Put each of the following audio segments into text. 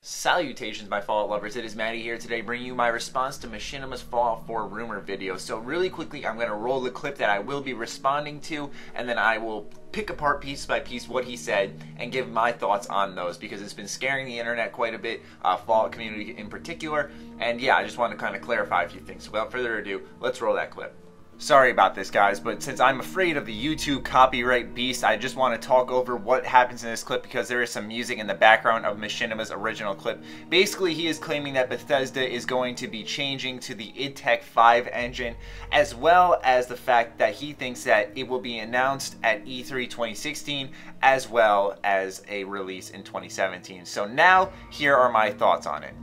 Salutations, my Fallout lovers. It is Matty here today, bringing you my response to Machinima's Fallout 4 rumor video. So really quickly, I'm going to roll the clip that I will be responding to, and then I will pick apart piece by piece what he said and give my thoughts on those, because it's been scaring the internet quite a bit, Fallout community in particular. And yeah, I just want to kind of clarify a few things. So without further ado, let's roll that clip. Sorry about this, guys, but since I'm afraid of the YouTube copyright beast, I just want to talk over what happens in this clip because there is some music in the background of Machinima's original clip. Basically, he is claiming that Bethesda is going to be changing to the id Tech 5 engine, as well as the fact that he thinks that it will be announced at E3 2016, as well as a release in 2017. So now, here are my thoughts on it.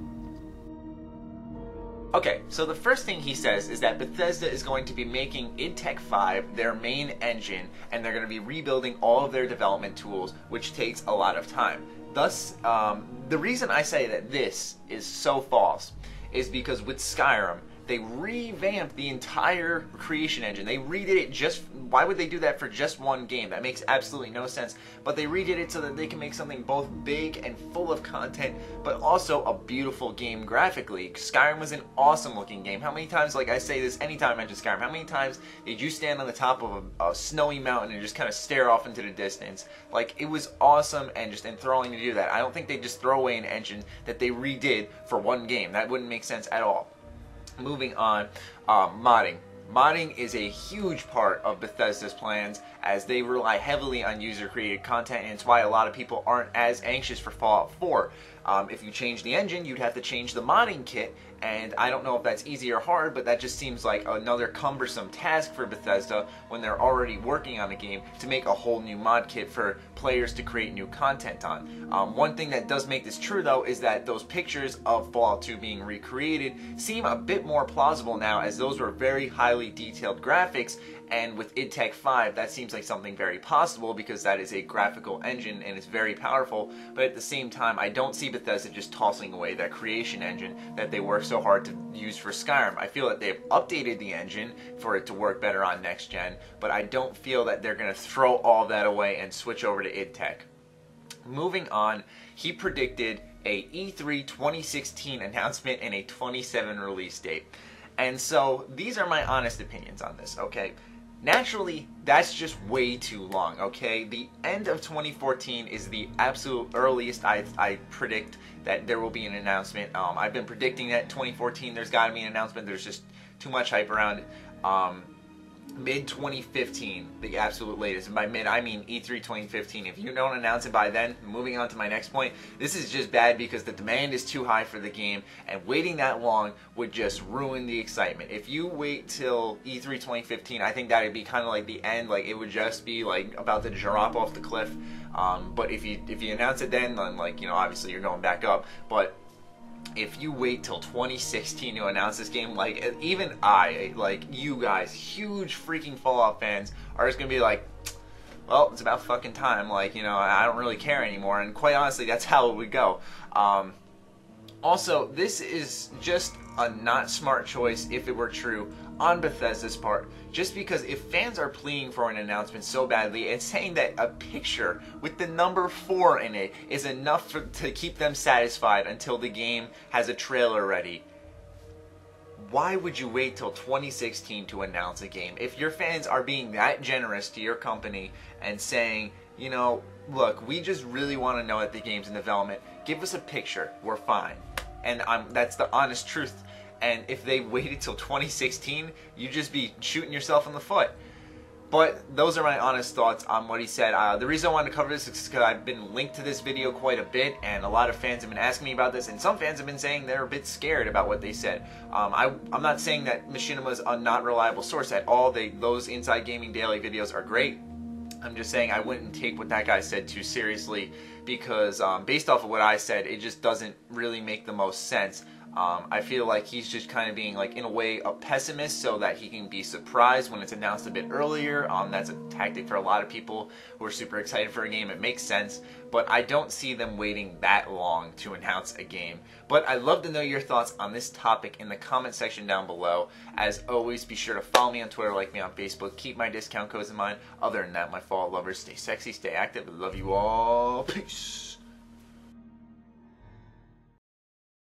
Okay, so the first thing he says is that Bethesda is going to be making id Tech 5 their main engine, and they're going to be rebuilding all of their development tools, which takes a lot of time. Thus, the reason I say that this is so false is because with Skyrim, they revamped the entire creation engine. They redid it just, why would they do that for just one game? That makes absolutely no sense. But they redid it so that they can make something both big and full of content, but also a beautiful game graphically. Skyrim was an awesome looking game. How many times, like I say this anytime I mention Skyrim, how many times did you stand on the top of a snowy mountain and just kind of stare off into the distance? Like, it was awesome and just enthralling to do that. I don't think they just throw away an engine that they redid for one game. That wouldn't make sense at all. Moving on, modding. Modding is a huge part of Bethesda's plans, as they rely heavily on user-created content, and it's why a lot of people aren't as anxious for Fallout 4. If you change the engine, you'd have to change the modding kit, and I don't know if that's easy or hard, but that just seems like another cumbersome task for Bethesda when they're already working on a game to make a whole new mod kit for players to create new content on. One thing that does make this true, though, is that those pictures of Fallout 2 being recreated seem a bit more plausible now, as those were very highly detailed graphics, and with id Tech 5 that seems like something very possible because that is a graphical engine and it's very powerful. But at the same time, I don't see Bethesda just tossing away that creation engine that they worked so hard to use for Skyrim. I feel that they've updated the engine for it to work better on next gen, but I don't feel that they're going to throw all that away and switch over to id Tech. Moving on, he predicted a E3 2016 announcement and a 27 release date. And so these are my honest opinions on this, okay? Naturally, that's just way too long, okay? The end of 2014 is the absolute earliest I predict that there will be an announcement. I've been predicting that 2014 there's got to be an announcement. There's just too much hype around it. Mid-2015, the absolute latest. And by mid, I mean E3 2015. If you don't announce it by then, moving on to my next point, this is just bad because the demand is too high for the game, and waiting that long would just ruin the excitement. If you wait till E3 2015, I think that would be kind of like the end. Like, it would just be like about to drop off the cliff. But if you announce it then, like, you know, obviously you're going back up. But if you wait till 2016 to announce this game, like, even like you guys, huge freaking Fallout fans, are just gonna be like, well, it's about fucking time, like, you know, I don't really care anymore. And quite honestly, that's how it would go. Also, this is just a not smart choice if it were true on Bethesda's part, just because if fans are pleading for an announcement so badly and saying that a picture with the number 4 in it is enough to keep them satisfied until the game has a trailer ready, why would you wait till 2016 to announce a game? If your fans are being that generous to your company and saying, you know, look, we just really want to know that the game's in development, give us a picture, we're fine. And that's the honest truth. And if they waited till 2016, you'd just be shooting yourself in the foot. But those are my honest thoughts on what he said. The reason I wanted to cover this is because I've been linked to this video quite a bit, and a lot of fans have been asking me about this, and some fans have been saying they're a bit scared about what they said. I'm not saying that Machinima's a not reliable source at all. Those Inside Gaming Daily videos are great. I'm just saying I wouldn't take what that guy said too seriously, because based off of what I said, it just doesn't really make the most sense. I feel like he's just kind of being, like, in a way, a pessimist so that he can be surprised when it's announced a bit earlier. That's a tactic for a lot of people who are super excited for a game. It makes sense, but I don't see them waiting that long to announce a game. But I'd love to know your thoughts on this topic in the comment section down below. As always, be sure to follow me on Twitter, like me on Facebook, keep my discount codes in mind. Other than that, my Fallout lovers, stay sexy, stay active. I love you all. Peace.